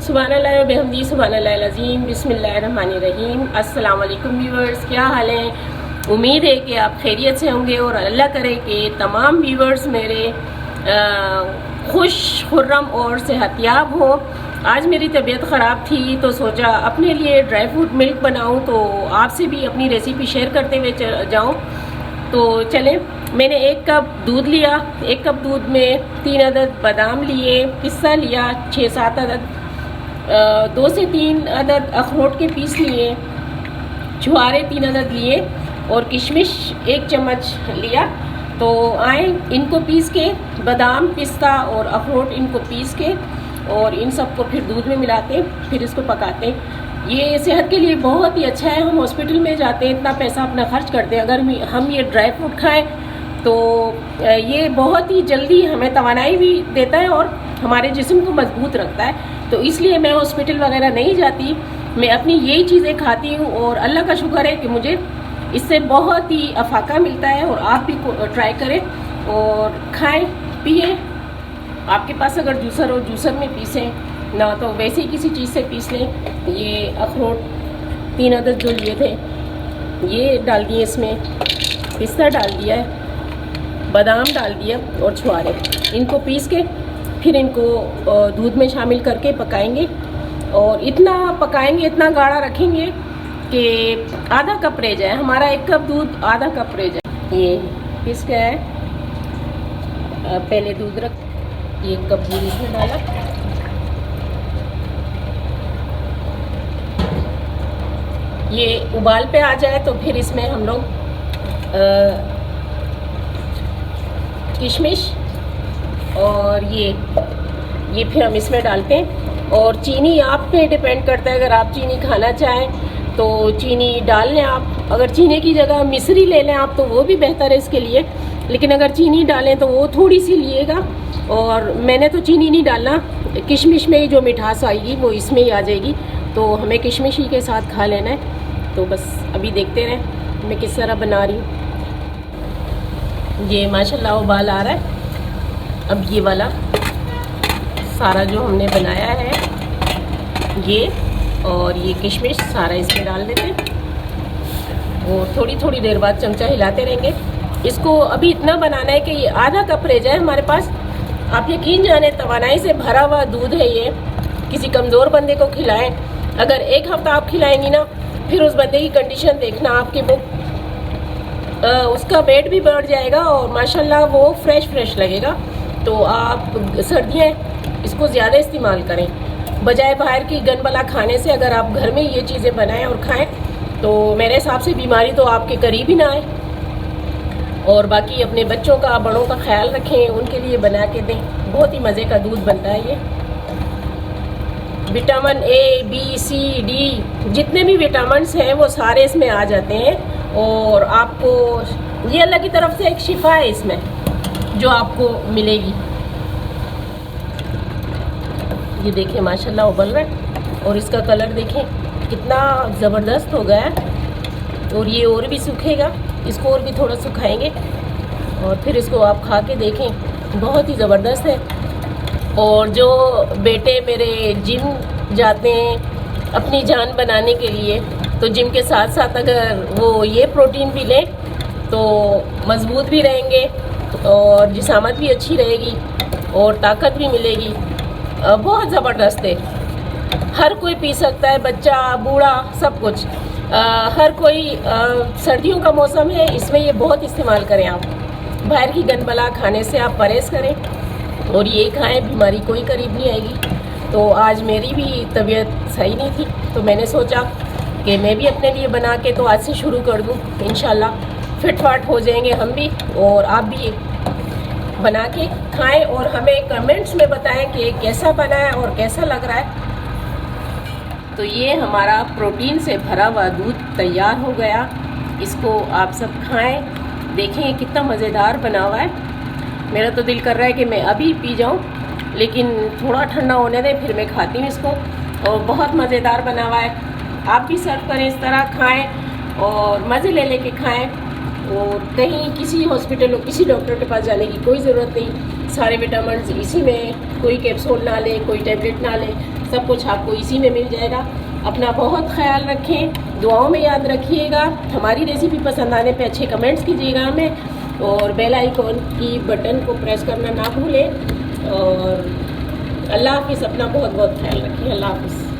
सुभानअल्लाह व बिहम्दी सुभानअल्लाहिल अज़ीम बिस्मिल्लाहिर्रहमानिर्रहीम। अस्सलाम वालेकुम व्यूवर्स, क्या हाल है? उम्मीद है कि आप खैरियत से होंगे और अल्लाह करे कि तमाम व्यूवर्स मेरे खुश खुर्रम और सेहतियाब हो। आज मेरी तबीयत ख़राब थी तो सोचा अपने लिए ड्राई फ्रूट मिल्क बनाऊं, तो आपसे भी अपनी रेसिपी शेयर करते हुए जाऊं। तो चलें, मैंने 1 कप दूध लिया। 1 कप दूध में 3 अदद बादाम लिए, पिस्ता लिया 6-7 अदद, 2 से 3 अदद अखरोट के पीस लिए, छुहारे 3 अदद लिए और किशमिश 1 चम्मच लिया। तो आए इनको पीस के, बादाम पिस्ता और अखरोट इनको पीस के और इन सबको फिर दूध में मिलाते, फिर इसको पकाते। ये सेहत के लिए बहुत ही अच्छा है। हम हॉस्पिटल में जाते हैं, इतना पैसा अपना खर्च करते हैं, अगर हम ये ड्राई फ्रूट खाएं तो ये बहुत ही जल्दी हमें तवानाई भी देता है और हमारे जिस्म को मजबूत रखता है। तो इसलिए मैं हॉस्पिटल वगैरह नहीं जाती, मैं अपनी यही चीज़ें खाती हूँ और अल्लाह का शुक्र है कि मुझे इससे बहुत ही अफाका मिलता है। और आप भी ट्राई करें और खाएं पिए। आपके पास अगर जूसर हो, जूसर में पीसें, ना तो वैसे ही किसी चीज़ से पीस लें। ये अखरोट 3 अदद जो लिए थे ये डाल दिए, इसमें पिस्ता डाल दिया है, बादाम डाल दिया और छुहारे, इनको पीस के फिर इनको दूध में शामिल करके पकाएंगे। और इतना पकाएंगे, इतना गाढ़ा रखेंगे कि आधा कप रह जाए। हमारा 1 कप दूध आधा कप रह जाए। ये पिस गया है। पहले दूध रख, 1 कप दूध इसमें डाला, ये उबाल पे आ जाए तो फिर इसमें हम लोग किशमिश और ये फिर हम इसमें डालते हैं। और चीनी आप पे डिपेंड करता है, अगर आप चीनी खाना चाहें तो चीनी डाल लें आप। अगर चीनी की जगह मिश्री ले लें आप तो वो भी बेहतर है इसके लिए, लेकिन अगर चीनी डालें तो वो थोड़ी सी लिएगा। और मैंने तो चीनी नहीं डालना, किशमिश में ही जो मिठास आएगी वो इसमें ही आ जाएगी, तो हमें किशमिश ही के साथ खा लेना है। तो बस अभी देखते रहें मैं किस तरह बना रही हूँ। ये माशाल्लाह उबाल आ रहा है। अब ये वाला सारा जो हमने बनाया है ये और ये किशमिश सारा इसमें डाल देते हैं और थोड़ी थोड़ी देर बाद चमचा हिलाते रहेंगे। इसको अभी इतना बनाना है कि ये आधा कप रह जाए हमारे पास। आप यकीन जाने तवानाई से भरा हुआ दूध है ये। किसी कमज़ोर बंदे को खिलाएं, अगर 1 हफ्ता आप खिलाएंगी ना, फिर उस बंदे की कंडीशन देखना, आपके मुँह उसका वेट भी बढ़ जाएगा और माशाल्लाह वो फ्रेश लगेगा। तो आप सर्दियाँ इसको ज़्यादा इस्तेमाल करें, बजाय बाहर की गनबला खाने से। अगर आप घर में ये चीज़ें बनाएं और खाएं तो मेरे हिसाब से बीमारी तो आपके करीब ही ना आए। और बाकी अपने बच्चों का, बड़ों का ख्याल रखें, उनके लिए बना के दें। बहुत ही मज़े का दूध बनता है ये। Vitamin A, B, C, D जितने भी विटामिन्स हैं वो सारे इसमें आ जाते हैं। और आपको ये अल्लाह की तरफ से एक शिफा है इसमें जो आपको मिलेगी। ये देखिए माशाल्लाह उबल रहा है और इसका कलर देखें कितना ज़बरदस्त हो गया है। और ये और भी सूखेगा, इसको और भी थोड़ा सुखाएंगे और फिर इसको आप खा के देखें, बहुत ही ज़बरदस्त है। और जो बेटे मेरे जिम जाते हैं अपनी जान बनाने के लिए, तो जिम के साथ साथ अगर वो ये प्रोटीन भी लें तो मज़बूत भी रहेंगे और जिसामत भी अच्छी रहेगी और ताकत भी मिलेगी। बहुत ज़बरदस्त है, हर कोई पी सकता है, बच्चा बूढ़ा सब कुछ, हर कोई। सर्दियों का मौसम है, इसमें ये बहुत इस्तेमाल करें आप। बाहर की गनबला खाने से आप परहेज़ करें और ये खाएं, बीमारी कोई करीब नहीं आएगी। तो आज मेरी भी तबीयत सही नहीं थी तो मैंने सोचा कि मैं भी अपने लिए बना के तो आज से शुरू कर दूँ। इंशाल्लाह फिट फाट हो जाएंगे हम भी और आप भी बना के खाएं और हमें कमेंट्स में बताएं कि कैसा बना है और कैसा लग रहा है। तो ये हमारा प्रोटीन से भरा हुआ दूध तैयार हो गया। इसको आप सब खाएं, देखें कितना मज़ेदार बना हुआ है। मेरा तो दिल कर रहा है कि मैं अभी पी जाऊं, लेकिन थोड़ा ठंडा होने दें फिर मैं खाती हूँ इसको। और बहुत मज़ेदार बना हुआ है, आप भी सर्व करें, इस तरह खाएं और मज़े ले लेके खाएं। और कहीं किसी हॉस्पिटल और किसी डॉक्टर के पास जाने की कोई ज़रूरत नहीं, सारे विटामिन इसी में, कोई कैप्सूल ना ले, कोई टैबलेट ना ले, सब कुछ आपको इसी में मिल जाएगा। अपना बहुत ख्याल रखें, दुआओं में याद रखिएगा। हमारी रेसिपी पसंद आने पे अच्छे कमेंट्स कीजिएगा हमें, और बेल आइकॉन की बटन को प्रेस करना ना भूलें। और अल्लाह हाफ़िज़, अपना बहुत बहुत ख्याल रखिए। अल्लाह हाफ़िज़।